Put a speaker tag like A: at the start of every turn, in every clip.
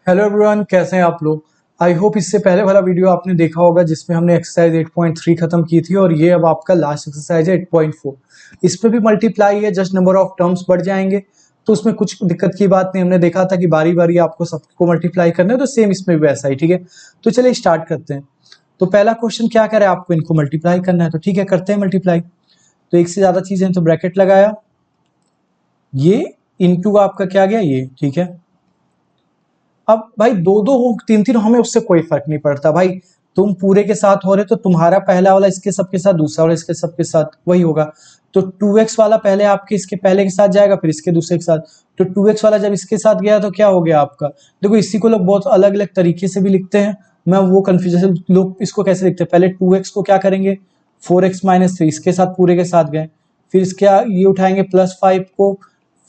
A: Hello everyone, कैसे हैं आप लोग। आई होप इससे पहले वाला वीडियो आपने देखा होगा जिसमें हमने एक्सरसाइज 8.3 खत्म की थी और ये अब आपका लास्ट एक्सरसाइज है 8.4। इसमें भी मल्टीप्लाई है, जस्ट नंबर ऑफ टर्म्स बढ़ जाएंगे तो उसमें कुछ दिक्कत की बात नहीं। हमने देखा था कि बारी बारी आपको सबको मल्टीप्लाई करना है, तो सेम इसमें भी वैसा ही। ठीक है, तो चलिए स्टार्ट करते हैं। तो पहला क्वेश्चन क्या करे, आपको इनको मल्टीप्लाई करना है, तो ठीक है करते हैं मल्टीप्लाई। तो एक से ज्यादा चीजें तो ब्रैकेट लगाया, ये इंटू आपका क्या गया ये, ठीक है। अब भाई दो दो हो तीन तीन हमें उससे कोई फर्क नहीं पड़ता भाई। तुम पूरे के साथ हो रहे तो तुम्हारा पहला वाला इसके सबके साथ, दूसरा वाला इसके सबके साथ वही होगा। तो 2x वाला पहले आपके इसके पहले के साथ जाएगा, फिर इसके दूसरे के साथ। तो 2x वाला जब इसके साथ गया तो क्या हो गया आपका, देखो इसी को लोग बहुत अलग अलग तरीके से भी लिखते हैं। मैं वो कंफ्यूजन, लोग इसको कैसे लिखते हैं, पहले 2x को क्या करेंगे 4x-3 इसके साथ पूरे के साथ गए, फिर इसके ये उठाएंगे +5 को,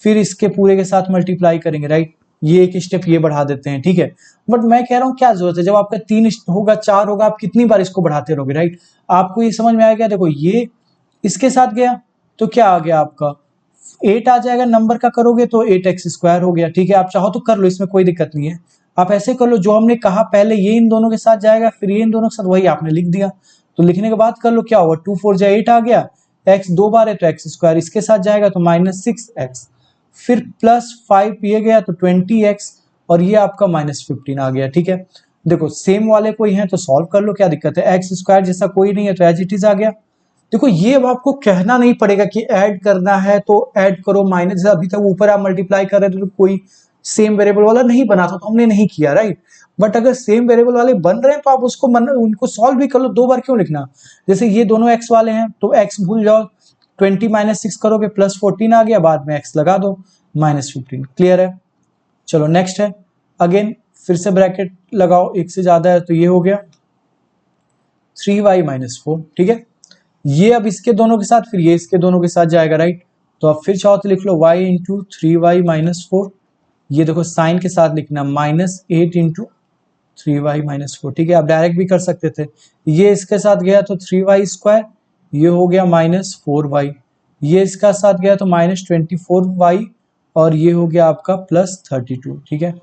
A: फिर इसके पूरे के साथ मल्टीप्लाई करेंगे, राइट। ये एक स्टेप ये बढ़ा देते हैं, ठीक है। बट मैं कह रहा हूँ क्या जरूरत है, जब आपका 3 होगा 4 होगा, आप कितनी बार इसको बढ़ाते रहोगे, राइट। आपको ये समझ में आ गया, देखो ये इसके साथ गया तो क्या आ गया आपका 8 आ जाएगा, नंबर का करोगे तो 8x² हो गया, ठीक है। आप चाहो तो कर लो, इसमें कोई दिक्कत नहीं है। आप ऐसे कर लो, जो हमने कहा पहले ये इन दोनों के साथ जाएगा, फिर ये इन दोनों के साथ, वही आपने लिख दिया। तो लिखने के बाद कर लो, क्या होगा 2 4 जा 8 आ गया, x 2 बार है तो x² इसके साथ जाएगा तो -6x, फिर +5 ये गया तो 20x, और ये आपका -15 आ गया, ठीक है। देखो सेम वाले कोई है तो सॉल्व कर लो, क्या दिक्कत है। x² जैसा कोई नहीं है तो एज इट इज आ गया। देखो ये अब आपको कहना नहीं पड़ेगा कि ऐड करना है तो ऐड करो, माइनस अभी तक ऊपर आप मल्टीप्लाई कर रहे थे तो कोई सेम वेरिएबल वाला नहीं बना था तो हमने नहीं किया, राइट। बट अगर सेम वेरिएबल वाले बन रहे हैं तो आप उसको उनको सॉल्व भी कर लो, 2 बार क्यों लिखना। जैसे ये दोनों x वाले हैं तो x भूल जाओ, 20-6 करोगे +14 आ गया, बाद में x लगा दो -15, क्लियर है। चलो नेक्स्ट है, अगेन फिर से ब्रैकेट लगाओ, एक से ज्यादा है तो ये हो गया 3y-4, ठीक है। ये अब इसके दोनों के साथ, फिर ये इसके दोनों के साथ जाएगा, राइट। तो अब फिर चाहो तो लिख लो y इंटू 3y-4, ये देखो साइन के साथ लिखना -8 इंटू 3y-4, ठीक है। आप डायरेक्ट भी कर सकते थे, ये इसके साथ गया तो 3y², ये हो गया -4y, ये इसका साथ गया तो -24y, और ये हो गया आपका +32, ठीक है।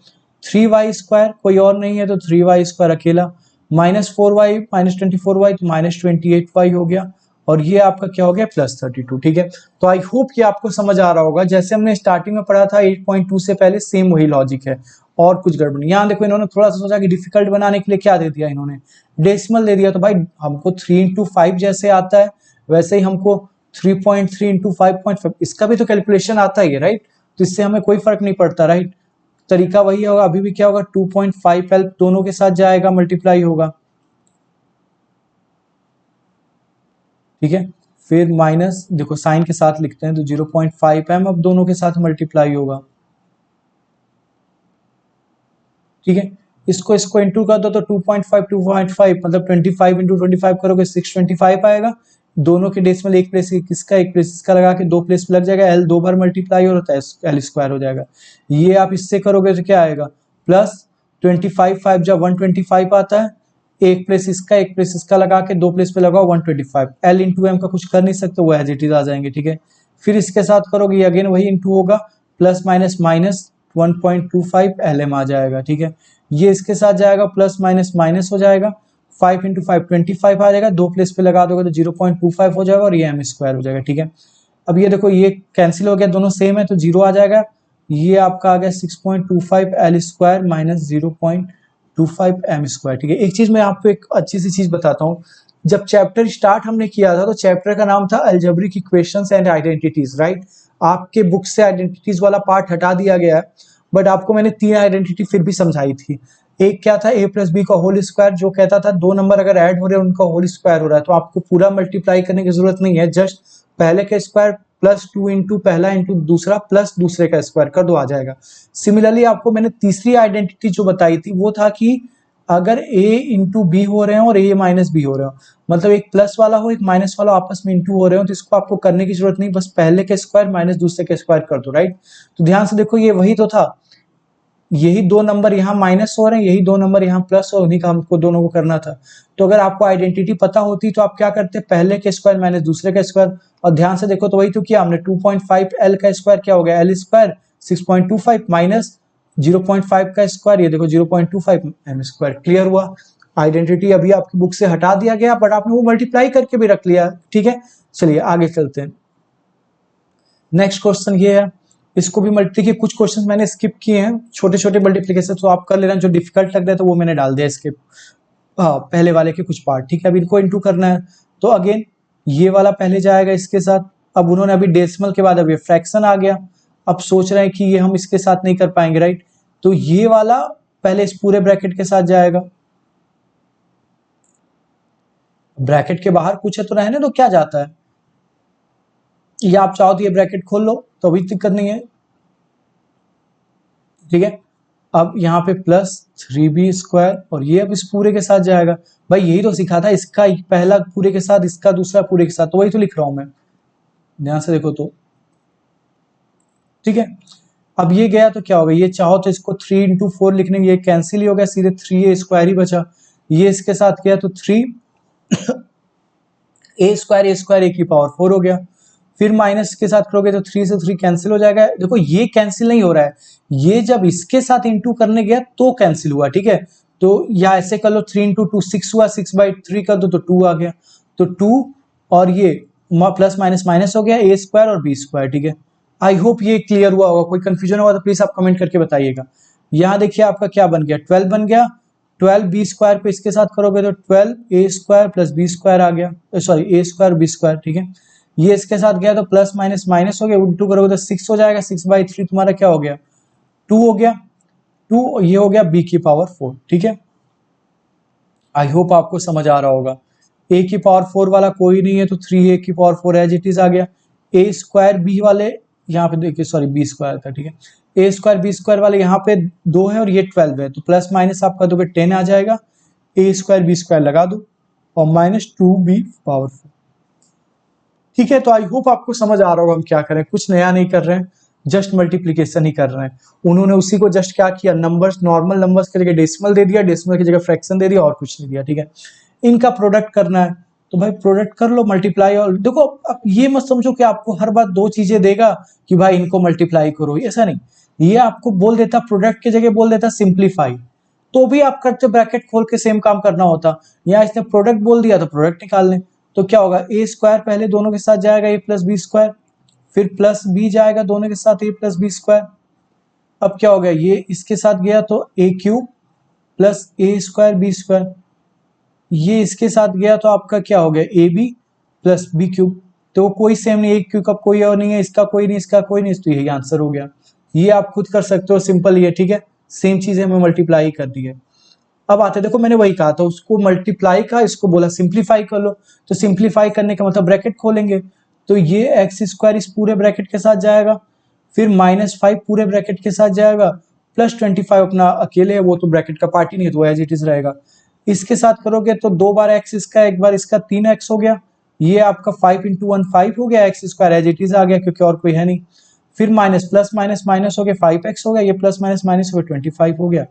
A: 3y² कोई और नहीं है तो 3y² अकेला, -4y -24y तो -28y हो गया, और ये आपका क्या हो गया +32, ठीक है। तो आई होप कि आपको समझ आ रहा होगा, जैसे हमने स्टार्टिंग में पढ़ा था 8.2 से पहले, सेम वही लॉजिक है और कुछ गड़बड़ नहीं। यहाँ देखो इन्होंने थोड़ा सा सोचा कि डिफिकल्ट बनाने के लिए क्या दे दिया, इन्होंने डेसिमल दे दिया। तो भाई हमको 3 × 5 जैसे आता है वैसे ही हमको 3.3 × 5.5 इसका भी तो कैलकुलेशन आता ही है, राइट। तो इससे हमें कोई फर्क नहीं पड़ता, राइट। तरीका वही होगा, अभी भी क्या होगा 2.5L दोनों के साथ जाएगा, मल्टीप्लाई होगा, ठीक है। फिर माइनस, देखो साइन के साथ लिखते हैं तो 0.5m अब दोनों के साथ मल्टीप्लाई होगा, ठीक है। इसको इंटू कर दो तो 2.5 मतलब 25 इंटू 25 करोगे 625 आएगा। दोनों के डेसिमल एक प्लेस किसका, एक प्लेस इसका लगा के 2 प्लेस लग जाएगा, l 2 बार मल्टीप्लाई होता है l² हो जाएगा। ये आप इससे करोगे तो क्या आएगा +25 5 जा 125 आता है, एक प्लेस इसका एक प्लेस इसका लगा के 2 प्लेस पे लगाओ 125, l इंटू m का कुछ कर नहीं सकते, वो एज इट इज आ जाएंगे, ठीक है। फिर इसके साथ करोगे अगेन वही इंटू होगा, प्लस माइनस माइनस 1.25 lm आ जाएगा, ठीक है। ये इसके साथ जाएगा, प्लस माइनस माइनस हो जाएगा, 5 इंटू 5 25 आ जाएगा, 2 प्लेस पे लगा दोगे तो 0.25 हो जाएगा, और ये m² हो जाएगा, ठीक है। अब ये देखो ये कैंसिल हो गया, दोनों सेम है तो 0 आ जाएगा। ये आपका आ गया 6.25 l² माइनस 0.25 m², ठीक है। एक चीज मैं आपको एक अच्छी सी चीज बताता हूँ, जब चैप्टर स्टार्ट हमने किया था तो चैप्टर का नाम था algebraic equations and identities, right. आपके बुक से आइडेंटिटीज वाला पार्ट हटा दिया गया है, बट आपको मैंने 3 आइडेंटिटी फिर भी समझाई थी। एक क्या था a + b का होल स्क्वायर, जो कहता था 2 नंबर अगर ऐड हो रहे हैं उनका होल स्क्वायर हो रहा है तो आपको पूरा मल्टीप्लाई करने की जरूरत नहीं है, जस्ट पहले का स्क्वायर +2 इंटू पहला इंटू दूसरा प्लस दूसरे का स्क्वायर कर दो, आ जाएगा। सिमिलरली आपको मैंने तीसरी आइडेंटिटी जो बताई थी वो था कि अगर a इंटू बी हो रहे हो और a माइनस बी हो रहे हो, मतलब एक प्लस वाला हो एक माइनस वाला आपस में इंटू हो रहे हो, तो इसको आपको करने की जरूरत नहीं, बस पहले के स्क्वायर माइनस दूसरे के स्क्वायर कर दो, राइट। तो ध्यान से देखो ये वही तो था, यही 2 नंबर यहाँ माइनस हो रहे हैं, यही 2 नंबर यहाँ प्लस हो, उन्हीं का हमको दोनों को करना था। तो अगर आपको आइडेंटिटी पता होती तो आप क्या करते, पहले के स्क्वायर माइनस दूसरे का स्क्वायर, और ध्यान से देखो तो वही तो किया हमने, 2.5 l का स्क्वायर क्या हो गया l² 6.25 माइनस 0.5 का स्क्वायर, ये देखो 0.25 एम स्क्वायर। क्लियर हुआ? आइडेंटिटी अभी आपकी बुक से हटा दिया गया, बट आपने वो मल्टीप्लाई करके भी रख लिया। ठीक है, चलिए आगे चलते हैं। नेक्स्ट क्वेश्चन ये है, इसको भी देखिए कुछ क्वेश्चन मैंने स्किप किए हैं, छोटे छोटे मल्टीप्लिकेशन, तो आप कर लेना, जो डिफिकल्ट लग रहा है तो वो मैंने डाल दिया स्किप, हाँ पहले वाले के कुछ पार्ट। ठीक है, अब इनको इनटू करना है, तो अगेन ये वाला पहले जाएगा इसके साथ। अब उन्होंने अभी डेसिमल के बाद अभी फ्रैक्शन आ गया, अब सोच रहे हैं कि ये हम इसके साथ नहीं कर पाएंगे, राइट? तो ये वाला पहले इस पूरे ब्रैकेट के साथ जाएगा, ब्रैकेट के बाहर कुछ है तो रहने दो, क्या जाता है, या आप चाहो तो ये ब्रैकेट खोल लो तो अभी दिक्कत नहीं है। ठीक है, अब यहाँ पे प्लस 3b स्क्वायर, और ये अब इस पूरे के साथ जाएगा। भाई यही तो सिखा था, इसका पहला पूरे के साथ, इसका दूसरा पूरे के साथ, तो वही तो लिख रहा हूं मैं, ध्यान से देखो तो। ठीक है, अब ये गया तो क्या होगा, ये चाहो तो इसको 3 इंटू 4 लिखने, ये कैंसिल ही हो गया, सीधे 3a स्क्वायर ही बचा। ये इसके साथ गया तो 3 a स्क्वायर a की पावर 4 हो गया। फिर माइनस के साथ करोगे तो 3 से 3 कैंसिल हो जाएगा। देखो ये कैंसिल नहीं हो रहा है, ये जब इसके साथ इंटू करने गया तो कैंसिल हुआ। ठीक है, तो या ऐसे कर लो, 3 इंटू 2 6 हुआ, 6/3 कर दो तो 2 आ गया, तो 2 और ये प्लस माइनस माइनस हो गया, a स्क्वायर और b स्क्वायर। ठीक है, आई होप ये क्लियर हुआ होगा, कोई कंफ्यूजन होगा तो प्लीज आप कमेंट करके बताइएगा। यहाँ देखिए आपका क्या बन गया, 12 बन गया, 12 b स्क्वायर पे इसके साथ करोगे तो 12 a square plus b square आ गया, sorry a square b square. ठीक है, ये इसके साथ गया तो प्लस माइनस माइनस हो गया, इंटू करोगे तो 6 हो जाएगा, 6/3 तुम्हारा क्या हो गया, 2 हो गया, 2 ये हो गया b की पावर 4। ठीक है, आई होप आपको समझ आ रहा होगा। a की पावर 4 वाला कोई नहीं है तो 3a की पावर 4 एज इट इज आ गया। a स्क्वायर b वाले यहाँ पे देखिए, सॉरी b स्क्वायर था। ठीक है, a स्क्वायर b स्क्वायर वाले यहाँ पे 2 है और ये 12 है, तो प्लस माइनस आपका दोगे 10 आ जाएगा, a स्क्वायर b स्क्वायर लगा दो और माइनस 2b पावर 4। ठीक है, तो आई होप आपको समझ आ रहा होगा हम क्या करें, कुछ नया नहीं कर रहे हैं, जस्ट मल्टीप्लीकेशन ही कर रहे हैं। उन्होंने उसी को जस्ट क्या किया, नंबर्स, नॉर्मल नंबर्स की जगह डेसिमल दे दिया, डेसिमल की जगह फ्रैक्शन दे दिया, और कुछ नहीं दिया। ठीक है, इनका प्रोडक्ट करना है तो भाई प्रोडक्ट कर लो, मल्टीप्लाई। और देखो अब ये मत समझो कि आपको हर बार 2 चीजें देगा कि भाई इनको मल्टीप्लाई करो, ऐसा नहीं, ये आपको बोल देता प्रोडक्ट की जगह बोल देता सिंप्लीफाई, तो भी आप करते ब्रैकेट खोल के सेम काम करना होता। यहाँ इसने प्रोडक्ट बोल दिया तो प्रोडक्ट निकाल लें, तो क्या होगा, ए स्क्वायर पहले दोनों के साथ जाएगा, ए प्लस बी स्क्वायर, फिर प्लस बी जाएगा दोनों के साथ, ए प्लस बी स्क्वायर। अब क्या हो गया, ये इसके साथ गया तो a cube plus a square b square, ये इसके साथ गया तो आपका क्या हो गया, a b plus b cube. तो कोई सेम नहीं, ए क्यूब का कोई और नहीं है, इसका कोई नहीं, इसका कोई नहीं, तो यही आंसर हो गया। ये आप खुद कर सकते हो, सिंपल ये। ठीक है, सेम चीज हमें मल्टीप्लाई कर दी है। अब आते, देखो मैंने वही कहा था, उसको मल्टीप्लाई का, इसको बोला सिंप्लीफाई कर लो, तो सिंप्लीफाई करने का मतलब ब्रैकेट खोलेंगे, तो ये एक्स स्क्वायर इस पूरे ब्रैकेट के साथ जाएगा, फिर -5 पूरे ब्रैकेट के साथ जाएगा, प्लस 25 अपना अकेले है, वो तो ब्रैकेट का पार्ट ही नहीं है, तो एज इट इज रहेगा। इसके साथ करोगे तो 2 बार एक्स इसका, एक बार इसका, 3x हो गया, ये आपका 5 इंटू 1 5 हो गया, x square as it is आ गया क्योंकि और कोई है नहीं, फिर माइनस प्लस माइनस माइनस हो गया, 5x हो गया, ये प्लस माइनस माइनस हो गया, 25 हो गया,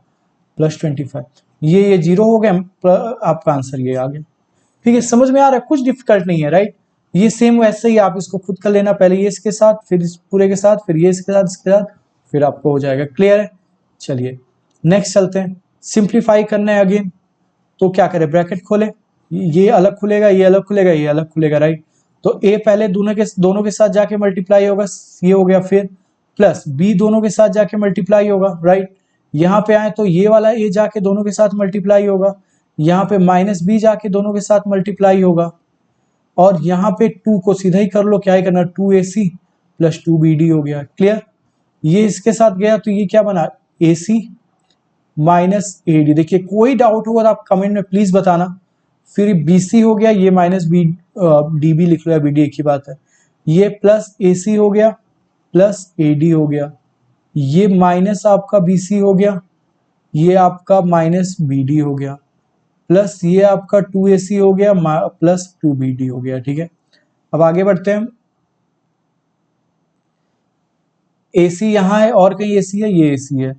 A: प्लस 25, ये 0 हो गया, आपका आंसर ये आ गया। ठीक है, समझ में आ रहा है, कुछ डिफिकल्ट नहीं है, राइट? ये सेम वैसे ही आप इसको खुद कर लेना, पहले ये इसके साथ, फिर इस पूरे के साथ, फिर ये इसके साथ, इसके साथ, फिर आपको हो जाएगा। क्लियर है? चलिए नेक्स्ट चलते हैं, सिंप्लीफाई करना है अगेन, तो क्या करें, ब्रैकेट खोले, ये अलग खुलेगा, ये अलग खुलेगा, ये अलग खुलेगा, राइट? तो ए पहले दोनों के साथ जाके मल्टीप्लाई होगा, ये हो गया, फिर प्लस बी दोनों के साथ जाके मल्टीप्लाई होगा, राइट? यहाँ पे आए तो ये वाला ए जाके दोनों के साथ मल्टीप्लाई होगा, यहाँ पे माइनस बी जाके दोनों के साथ मल्टीप्लाई होगा, और यहाँ पे 2 को सीधा ही कर लो, क्या ही करना, 2ac प्लस 2bd हो गया। क्लियर? ये इसके साथ गया तो ये क्या बना, ac माइनस ad। देखिए कोई डाउट होगा तो आप कमेंट में प्लीज बताना। फिर bc हो गया, ये माइनस बी db लिख लो या bd, एक ही बात है। ये प्लस ac हो गया प्लस ad हो गया, ये माइनस आपका bc हो गया, ये आपका माइनस bd हो गया, प्लस ये आपका 2ac हो गया प्लस 2bd हो गया। ठीक है, अब आगे बढ़ते हैं। ac यहाँ है और कहीं ac है, ये ac है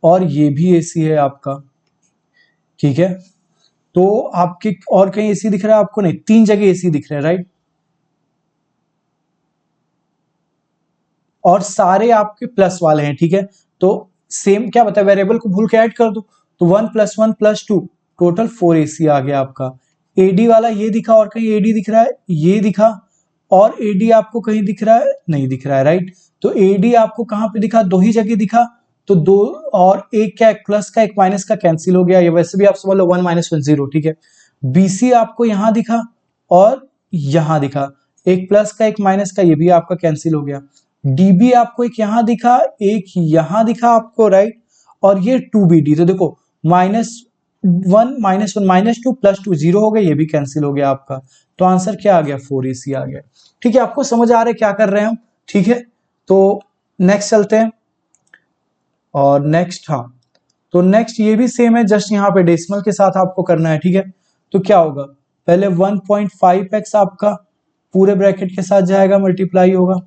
A: और ये भी ac है आपका। ठीक है, तो आपके और कहीं ac दिख रहा है आपको? नहीं, 3 जगह ac दिख रहे हैं, राइट? और सारे आपके प्लस वाले हैं। ठीक है, तो सेम क्या बताया, वेरिएबल को भूल के ऐड कर दो, तो 1 + 1 + 2 टोटल 4 AC आ गया आपका। AD वाला ये दिखा और कहीं AD दिख रहा है, ये दिखा और AD आपको कहीं दिख रहा है, नहीं दिख रहा है, राइट। तो AD आपको कहां पे दिखा, दो ही जगह दिखा, तो दो और एक क्या, एक प्लस का एक माइनस का कैंसिल हो गया, ये वैसे भी आप समझ लो 1 - 1 0, ठीक है। BC आपको यहां दिखा और यहां दिखा, एक प्लस का एक माइनस का, ये भी आपका कैंसिल हो गया। DB आपको एक यहां दिखा, एक यहां दिखा आपको, राइट। और ये 2BD, तो देखो -1 -1 -2 + 2 0 हो गया, ये भी कैंसिल हो गया आपका। तो आंसर क्या आ गया, 4 AC आ गया। ठीक है, आपको समझ आ रहा है क्या कर रहे हैं हम, ठीक है। तो नेक्स्ट चलते हैं, और नेक्स्ट, हाँ, तो नेक्स्ट ये भी सेम है, जस्ट यहाँ पे डेसिमल के साथ आपको करना है, ठीक है। तो क्या होगा, पहले 1.5x आपका पूरे ब्रैकेट के साथ जाएगा, मल्टीप्लाई होगा,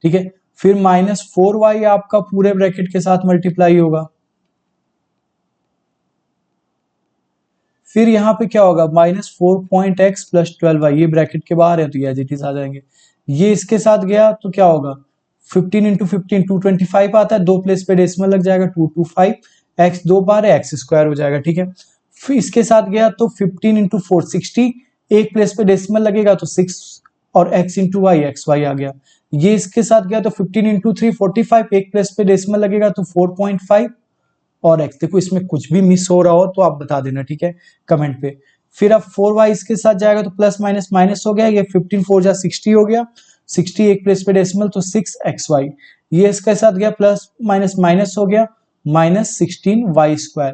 A: ठीक है। फिर -4y आपका पूरे ब्रैकेट के साथ मल्टीप्लाई होगा। फिर यहाँ पे क्या होगा, -4.x + 12y, ये ब्रैकेट के बाहर है तो ये एज इट इज आ जाएंगे। ये इसके साथ गया तो क्या होगा, 15 × 15 225 आता है, दो प्लेस पे डेसिमल लग जाएगा, 225, x दो बार है, x² हो जाएगा, ठीक है। फिर इसके साथ गया तो 15 × 4 60, एक प्लेस पे डेसिमल लगेगा तो 6 और x × y xy आ गया। ये इसके साथ गया तो 15 × 3 45, एक प्लेस पे डेसिमल लगेगा तो 4.5 और x। देखो इसमें कुछ भी मिस हो रहा हो तो आप बता देना, ठीक है, कमेंट पे। फिर अब 4y इसके साथ जाएगा तो प्लस माइनस माइनस हो गया, ये 15 4 जा 60 हो गया, 60 एक प्लेस पे डेसिमल तो 6xy। ये इसके साथ गया प्लस माइनस माइनस हो गया, -16y²।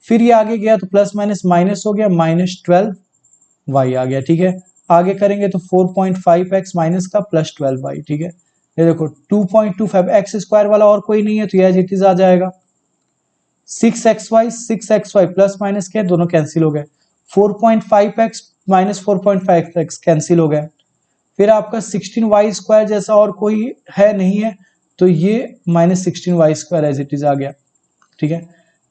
A: फिर ये आगे गया तो प्लस माइनस माइनस हो गया, -12y आ गया, ठीक है। आगे करेंगे तो 4.5x माइनस का प्लस 12y, ठीक है। ये देखो 2.25 x² वाला और कोई नहीं है तो ये एज इट इज आ जाएगा। 6xy प्लस माइनस क्या, दोनों कैंसिल हो गए। 4.5x - 4.5x कैंसिल हो गए। फिर आपका 16y² जैसा और कोई है नहीं है तो ये -16y² एज इट इज आ गया, ठीक है।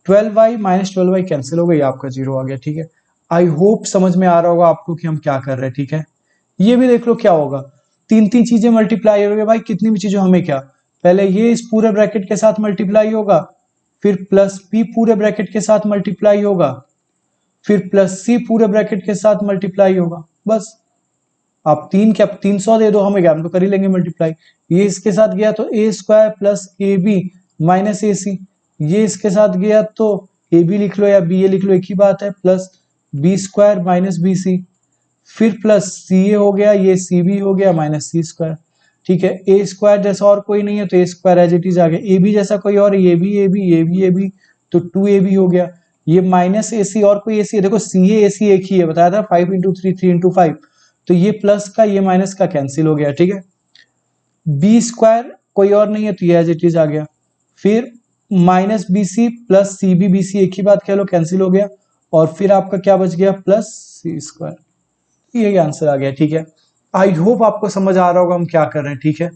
A: 12y - 12y कैंसिल हो गई, आपका 0 आ गया, ठीक है। आई होप समझ में आ रहा होगा आपको कि हम क्या कर रहे हैं, ठीक है। ये भी देख लो क्या होगा, तीन तीन चीजें मल्टीप्लाई हो गई भाई, कितनी भी चीजें हमें क्या, पहले ये इस पूरे ब्रैकेट के साथ मल्टीप्लाई होगा, फिर प्लस b पूरे ब्रैकेट के साथ मल्टीप्लाई होगा, फिर प्लस c पूरे ब्रैकेट के साथ मल्टीप्लाई होगा, बस। आप 300 दे दो हमें, क्या हम तो कर ही लेंगे मल्टीप्लाई। ये इसके साथ गया तो a² + ab - ac, ये इसके साथ गया तो ab लिख लो या ba लिख लो, एक ही बात है, प्लस b² - bc, फिर प्लस ca हो गया, ये cb हो गया -c², ठीक है। a² जैसा और कोई नहीं है तो a² एज इट इज आ गया, ab जैसा कोई और, ये भी ab, ये भी ab, तो 2ab हो गया। ये -ac और कोई ac है, देखो ca ac एक ही है, बताया था 5 × 3 3 × 5, तो ये प्लस का ये माइनस का कैंसिल हो गया, ठीक है। b² कोई और नहीं है तो ये एज इट इज आ गया। फिर -bc + cb bc एक ही बात कह लो, कैंसिल हो गया। और फिर आपका क्या बच गया, +c², यही आंसर आ गया, ठीक है। आई होप आपको समझ आ रहा होगा हम क्या कर रहे हैं, ठीक है।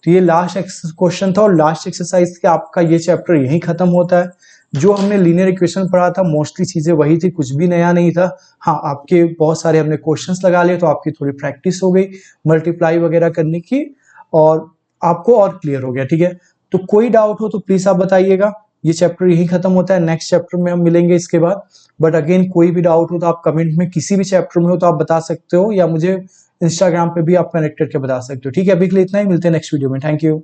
A: तो ये लास्ट क्वेश्चन था और लास्ट एक्सरसाइज के आपका ये चैप्टर यहीं खत्म होता है। जो हमने लीनियर इक्वेशन पढ़ा था मोस्टली चीजें वही थी, कुछ भी नया नहीं था। हाँ, आपके बहुत सारे हमने क्वेश्चंस लगा लिए तो आपकी थोड़ी प्रैक्टिस हो गई मल्टीप्लाई वगैरह करने की, और आपको और क्लियर हो गया, ठीक है। तो कोई डाउट हो तो प्लीज आप बताइएगा। ये चैप्टर यही खत्म होता है, नेक्स्ट चैप्टर में हम मिलेंगे इसके बाद। बट अगेन कोई भी डाउट हो तो आप कमेंट में, किसी भी चैप्टर में हो तो आप बता सकते हो, या मुझे इंस्टाग्राम पे भी आप कनेक्ट करके बता सकते हो, ठीक है। अभी के लिए इतना ही, मिलते हैं नेक्स्ट वीडियो में, थैंक यू।